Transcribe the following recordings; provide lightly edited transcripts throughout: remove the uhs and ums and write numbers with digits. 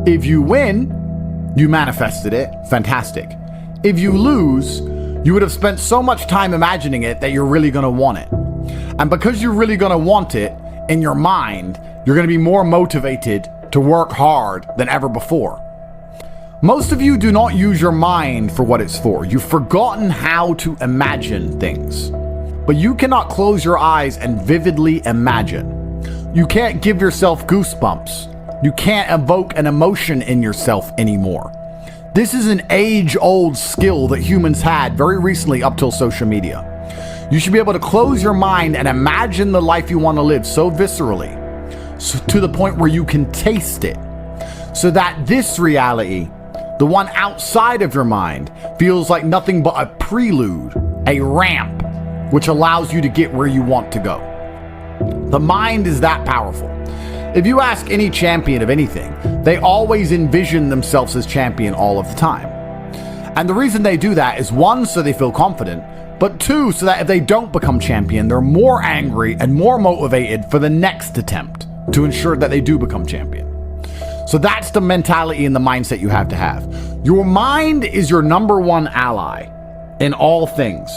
If you win, you manifested it. Fantastic. If you lose, you would have spent so much time imagining it that you're really going to want it. And because you're really going to want it in your mind, you're going to be more motivated to work hard than ever before. Most of you do not use your mind for what it's for. You've forgotten how to imagine things. But you cannot close your eyes and vividly imagine. You can't give yourself goosebumps. You can't evoke an emotion in yourself anymore. This is an age-old skill that humans had very recently up till social media. You should be able to close your mind and imagine the life you want to live so viscerally, so to the point where you can taste it, so that this reality, the one outside of your mind, feels like nothing but a prelude, a ramp, which allows you to get where you want to go. The mind is that powerful. If you ask any champion of anything, they always envision themselves as champion all of the time. And the reason they do that is, one, so they feel confident, but two, so that if they don't become champion, they're more angry and more motivated for the next attempt to ensure that they do become champion. So that's the mentality and the mindset you have to have. Your mind is your number one ally in all things.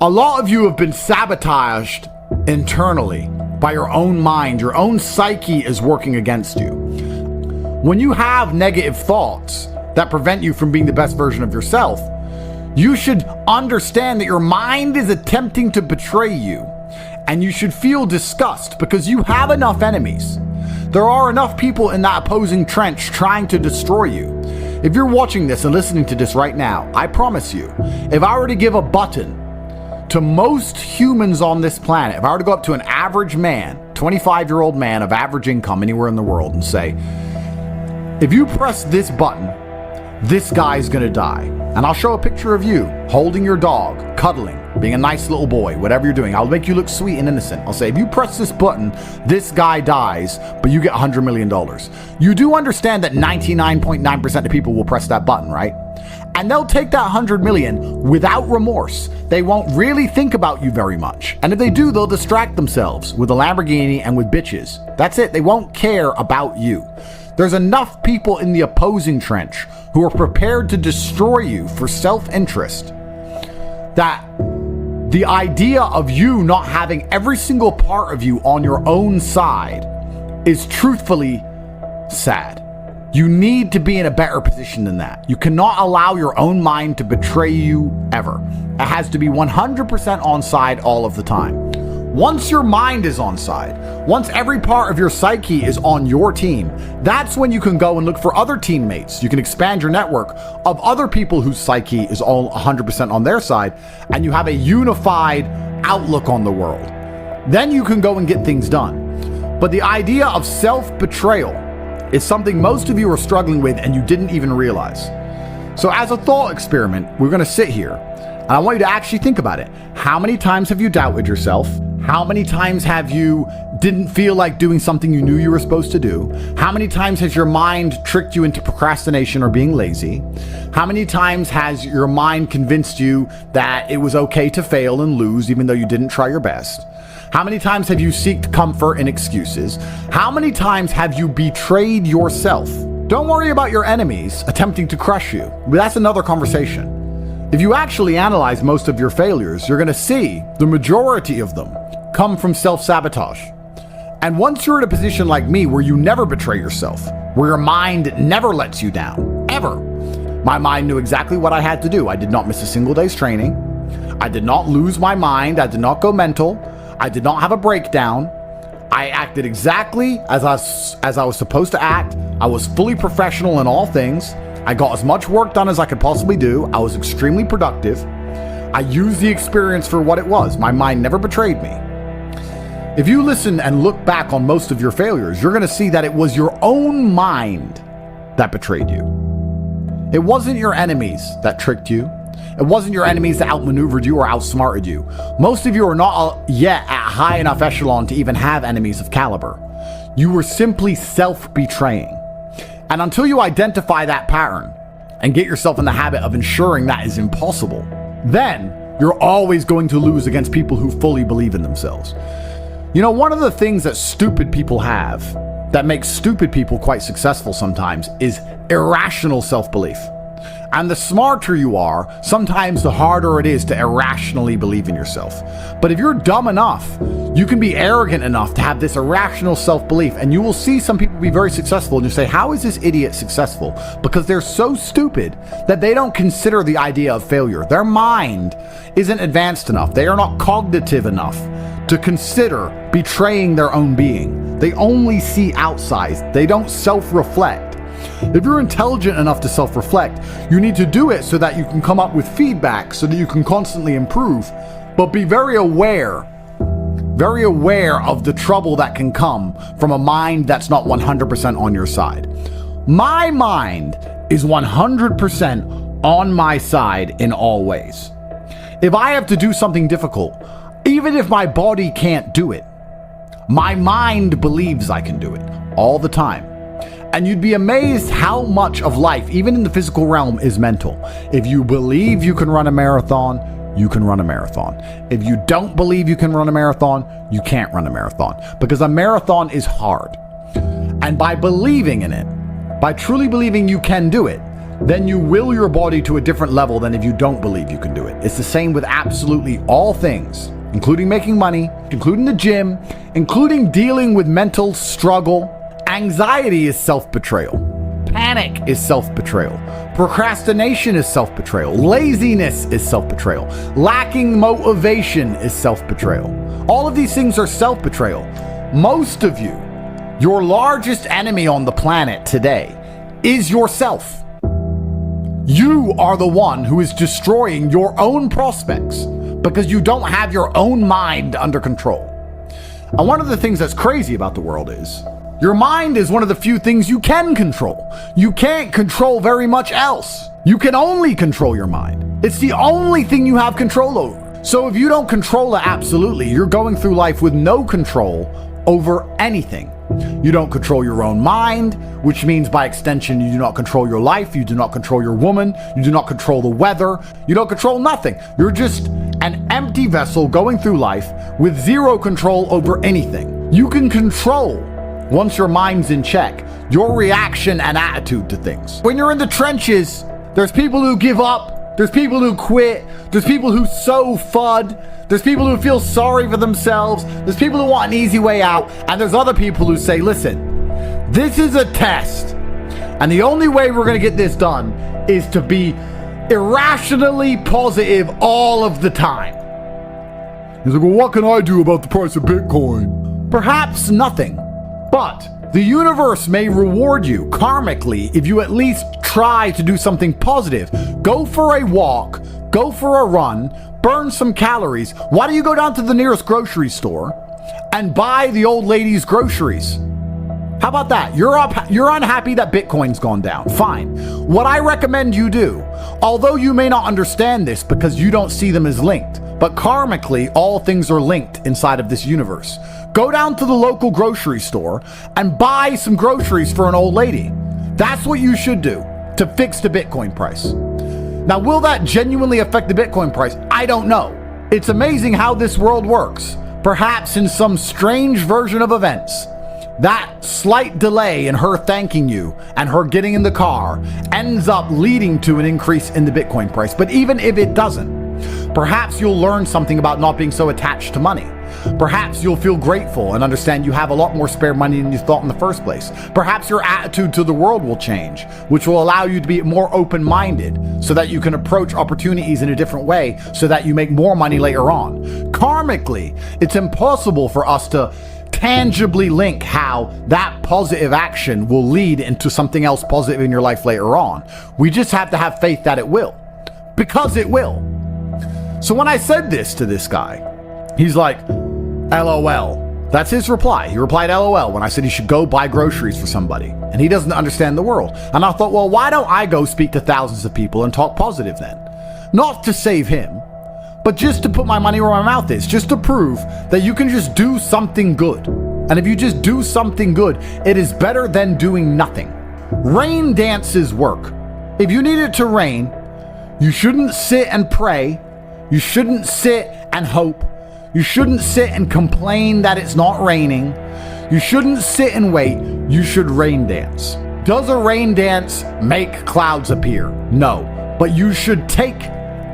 A lot of you have been sabotaged internally by your own mind. Your own psyche is working against you. When you have negative thoughts that prevent you from being the best version of yourself, you should understand that your mind is attempting to betray you, and you should feel disgust because you have enough enemies. There are enough people in that opposing trench trying to destroy you. If you're watching this and listening to this right now, I promise you, if I were to give a button to most humans on this planet, if I were to go up to an average man, 25-year-old man of average income anywhere in the world, and say, if you press this button, this guy's gonna die. And I'll show a picture of you holding your dog, cuddling, being a nice little boy, whatever you're doing. I'll make you look sweet and innocent. I'll say, if you press this button, this guy dies, but you get $100 million. You do understand that 99.9% of people will press that button, right? And they'll take that 100 million without remorse. They won't really think about you very much. And if they do, they'll distract themselves with a Lamborghini and with bitches. That's it. They won't care about you. There's enough people in the opposing trench who are prepared to destroy you for self-interest that the idea of you not having every single part of you on your own side is truthfully sad. You need to be in a better position than that. You cannot allow your own mind to betray you ever. It has to be 100% on side all of the time. Once your mind is on side, once every part of your psyche is on your team, that's when you can go and look for other teammates. You can expand your network of other people whose psyche is all 100% on their side, and you have a unified outlook on the world. Then you can go and get things done. But the idea of self-betrayal is something most of you are struggling with and you didn't even realize. So as a thought experiment, we're going to sit here and I want you to actually think about it. How many times have you doubted yourself? How many times have you didn't feel like doing something you knew you were supposed to do? How many times has your mind tricked you into procrastination or being lazy? How many times has your mind convinced you that it was okay to fail and lose even though you didn't try your best? How many times have you sought comfort in excuses? How many times have you betrayed yourself? Don't worry about your enemies attempting to crush you. That's another conversation. If you actually analyze most of your failures, you're going to see the majority of them come from self-sabotage. And once you're in a position like me where you never betray yourself, where your mind never lets you down, ever. My mind knew exactly what I had to do. I did not miss a single day's training. I did not lose my mind. I did not go mental. I did not have a breakdown. I acted exactly as I was supposed to act. I was fully professional in all things. I got as much work done as I could possibly do. I was extremely productive. I used the experience for what it was. My mind never betrayed me. If you listen and look back on most of your failures, you're going to see that it was your own mind that betrayed you. It wasn't your enemies that tricked you. It wasn't your enemies that outmaneuvered you or outsmarted you. Most of you are not yet at high enough echelon to even have enemies of caliber. You were simply self-betraying. And until you identify that pattern and get yourself in the habit of ensuring that is impossible, then you're always going to lose against people who fully believe in themselves. You know, one of the things that stupid people have that makes stupid people quite successful sometimes is irrational self-belief. And the smarter you are, sometimes the harder it is to irrationally believe in yourself. But if you're dumb enough, you can be arrogant enough to have this irrational self-belief, and you will see some people be very successful, and you say, how is this idiot successful? Because they're so stupid that they don't consider the idea of failure. Their mind isn't advanced enough. They are not cognitive enough to consider betraying their own being. They only see outside. They don't self-reflect. If you're intelligent enough to self-reflect, you need to do it so that you can come up with feedback so that you can constantly improve. But be very aware of the trouble that can come from a mind that's not 100% on your side. My mind is 100% on my side in all ways. If I have to do something difficult, even if my body can't do it, my mind believes I can do it all the time. And you'd be amazed how much of life, even in the physical realm, is mental. If you believe you can run a marathon, you can run a marathon. If you don't believe you can run a marathon, you can't run a marathon. Because a marathon is hard. And by believing in it, by truly believing you can do it, then you will your body to a different level than if you don't believe you can do it. It's the same with absolutely all things, including making money, including the gym, including dealing with mental struggle. Anxiety is self-betrayal. Panic is self-betrayal. Procrastination is self-betrayal. Laziness is self-betrayal. Lacking motivation is self-betrayal. All of these things are self-betrayal. Most of you, your largest enemy on the planet today is yourself. You are the one who is destroying your own prospects because you don't have your own mind under control. And one of the things that's crazy about the world is your mind is one of the few things you can control. You can't control very much else. You can only control your mind. It's the only thing you have control over. So if you don't control it absolutely, you're going through life with no control over anything. You don't control your own mind, which means by extension, you do not control your life. You do not control your woman. You do not control the weather. You don't control nothing. You're just an empty vessel going through life with zero control over anything. You can control, once your mind's in check, your reaction and attitude to things. When you're in the trenches, there's people who give up, there's people who quit, there's people who sow FUD, there's people who feel sorry for themselves, there's people who want an easy way out, and there's other people who say, listen, this is a test, and the only way we're gonna get this done is to be irrationally positive all of the time. He's like, well, what can I do about the price of Bitcoin? Perhaps nothing. But the universe may reward you karmically if you at least try to do something positive. Go for a walk, go for a run, burn some calories. Why don't you go down to the nearest grocery store and buy the old lady's groceries? How about that? You're unhappy that Bitcoin's gone down. Fine. What I recommend you do, although you may not understand this because you don't see them as linked, but karmically, all things are linked inside of this universe. Go down to the local grocery store and buy some groceries for an old lady. That's what you should do to fix the Bitcoin price. Now, will that genuinely affect the Bitcoin price? I don't know. It's amazing how this world works. Perhaps in some strange version of events, that slight delay in her thanking you and her getting in the car ends up leading to an increase in the Bitcoin price. But even if it doesn't, perhaps you'll learn something about not being so attached to money. Perhaps you'll feel grateful and understand you have a lot more spare money than you thought in the first place. Perhaps your attitude to the world will change, which will allow you to be more open-minded so that you can approach opportunities in a different way so that you make more money later on. Karmically, it's impossible for us to tangibly link how that positive action will lead into something else positive in your life later on. We just have to have faith that it will, because it will. So when I said this to this guy, he's like, LOL. That's his reply. He replied LOL when I said he should go buy groceries for somebody. And he doesn't understand the world. And I thought, well, why don't I go speak to thousands of people and talk positive then? Not to save him, but just to put my money where my mouth is. Just to prove that you can just do something good. And if you just do something good, it is better than doing nothing. Rain dances work. If you need it to rain, you shouldn't sit and pray. You shouldn't sit and hope. You shouldn't sit and complain that it's not raining. You shouldn't sit and wait. You should rain dance. Does a rain dance make clouds appear? No. But you should take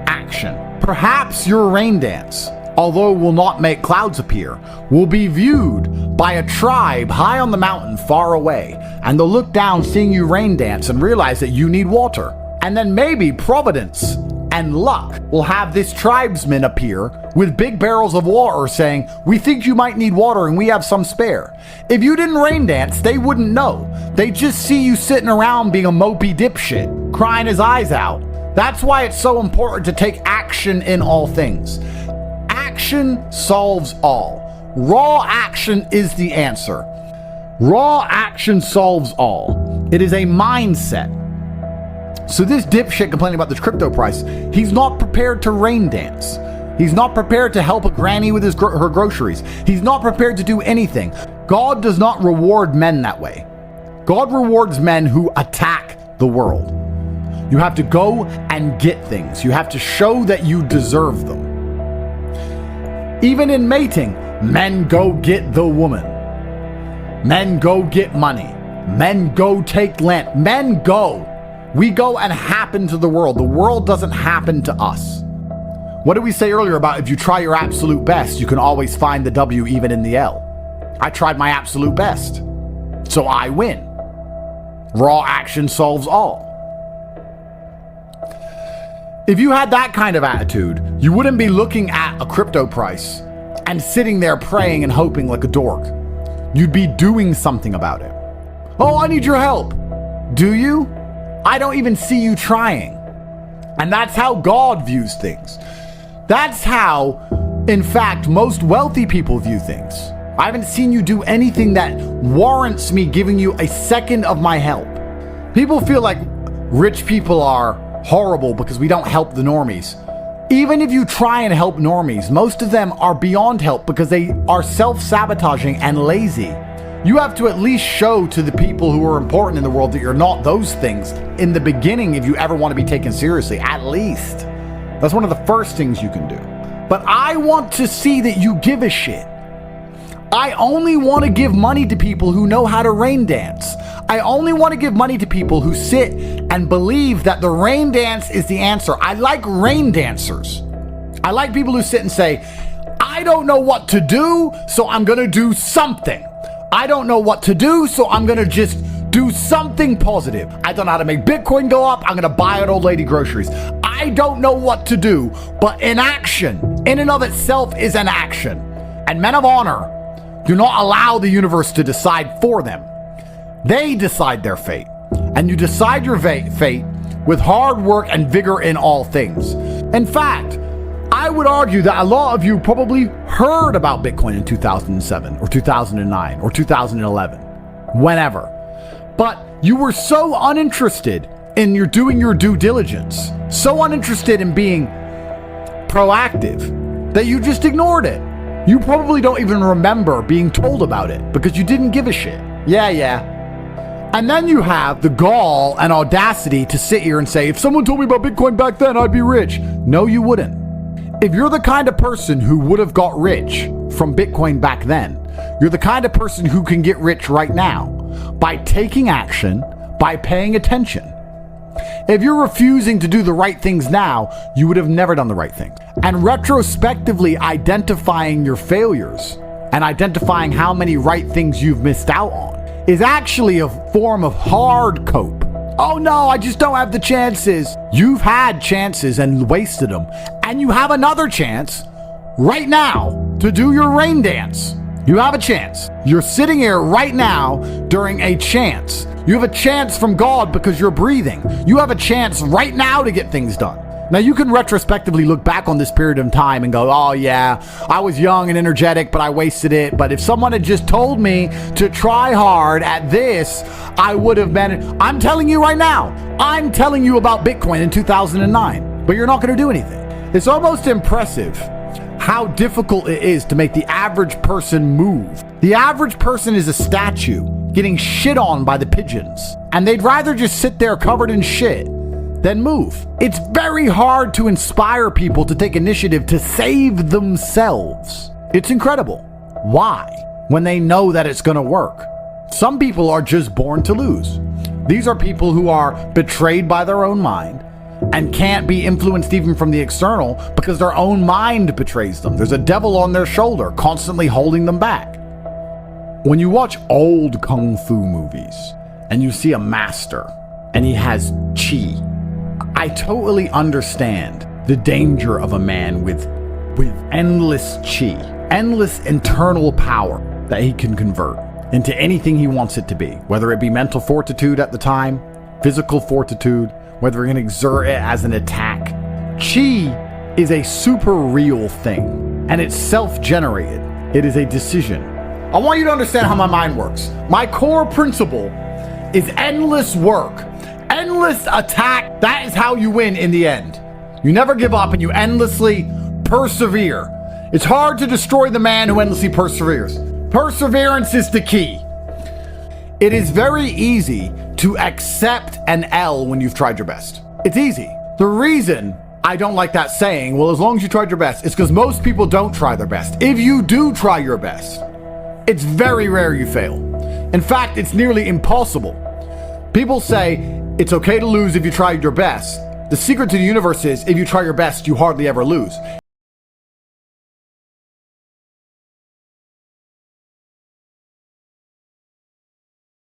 action. Perhaps your rain dance, although it will not make clouds appear, will be viewed by a tribe high on the mountain far away, and they'll look down seeing you rain dance and realize that you need water. And then maybe Providence and luck will have this tribesman appear with big barrels of water saying, we think you might need water and we have some spare. If you didn't rain dance, they wouldn't know. They just see you sitting around being a mopey dipshit, crying his eyes out. That's why it's so important to take action in all things. Action solves all. Raw action is the answer. Raw action solves all. It is a mindset. So this dipshit complaining about this crypto price, he's not prepared to rain dance. He's not prepared to help a granny with her groceries. He's not prepared to do anything. God does not reward men that way. God rewards men who attack the world. You have to go and get things. You have to show that you deserve them. Even in mating, men go get the woman. Men go get money. Men go take land. Men go. We go and happen to the world. The world doesn't happen to us. What did we say earlier about if you try your absolute best, you can always find the W even in the L? I tried my absolute best. So I win. Raw action solves all. If you had that kind of attitude, you wouldn't be looking at a crypto price and sitting there praying and hoping like a dork. You'd be doing something about it. Oh, I need your help. Do you? I don't even see you trying. And that's how God views things. That's how, in fact, most wealthy people view things. I haven't seen you do anything that warrants me giving you a second of my help. People feel like rich people are horrible because we don't help the normies. Even if you try and help normies, most of them are beyond help because they are self-sabotaging and lazy. You have to at least show to the people who are important in the world that you're not those things in the beginning if you ever want to be taken seriously, at least. That's one of the first things you can do. But I want to see that you give a shit. I only want to give money to people who know how to rain dance. I only want to give money to people who sit and believe that the rain dance is the answer. I like rain dancers. I like people who sit and say, I don't know what to do, so I'm going to do something. I don't know what to do, so I'm going to just do something positive. I don't know how to make Bitcoin go up. I'm going to buy an old lady groceries. I don't know what to do, but inaction in and of itself is an action. And men of honor do not allow the universe to decide for them. They decide their fate. And you decide your fate with hard work and vigor in all things. In fact, I would argue that a lot of you probably heard about Bitcoin in 2007 or 2009 or 2011, whenever. But you were so uninterested in doing your due diligence, so uninterested in being proactive that you just ignored it. You probably don't even remember being told about it because you didn't give a shit. Yeah. And then you have the gall and audacity to sit here and say, if someone told me about Bitcoin back then, I'd be rich. No, you wouldn't. If you're the kind of person who would have got rich from Bitcoin back then, you're the kind of person who can get rich right now by taking action, by paying attention. If you're refusing to do the right things now, you would have never done the right thing. And retrospectively identifying your failures and identifying how many right things you've missed out on is actually a form of hard cope. Oh no, I just don't have the chances. You've had chances and wasted them. And you have another chance right now to do your rain dance. You have a chance. You're sitting here right now during a chance. You have a chance from God because you're breathing. You have a chance right now to get things done. Now you can retrospectively look back on this period of time and go, oh yeah, I was young and energetic, but I wasted it. But if someone had just told me to try hard at this, I would have been. I'm telling you right now, I'm telling you about Bitcoin in 2009, but you're not going to do anything. It's almost impressive how difficult it is to make the average person move. The average person is a statue getting shit on by the pigeons, and they'd rather just sit there covered in shit than move. It's very hard to inspire people to take initiative to save themselves. It's incredible. Why? when they know that it's going to work. Some people are just born to lose. These are people who are betrayed by their own mind and can't be influenced even from the external because their own mind betrays them. There's a devil on their shoulder constantly holding them back. When you watch old kung fu movies and you see a master and he has chi, I totally understand the danger of a man with endless chi, endless internal power that he can convert into anything he wants it to be, whether it be mental fortitude at the time, physical fortitude, whether he can exert it as an attack. Chi is a super real thing, and it's self-generated. It is a decision. I want you to understand how my mind works. My core principle is endless work, endless attack. That is how you win in the end. You never give up and you endlessly persevere. It's hard to destroy the man who endlessly perseveres. Perseverance is the key. It is very easy to accept an L when you've tried your best. It's easy. The reason I don't like that saying, well, as long as you tried your best, is because most people don't try their best. If you do try your best, it's very rare you fail. In fact, it's nearly impossible. People say it's okay to lose if you tried your best. The secret to the universe is if you try your best, you hardly ever lose.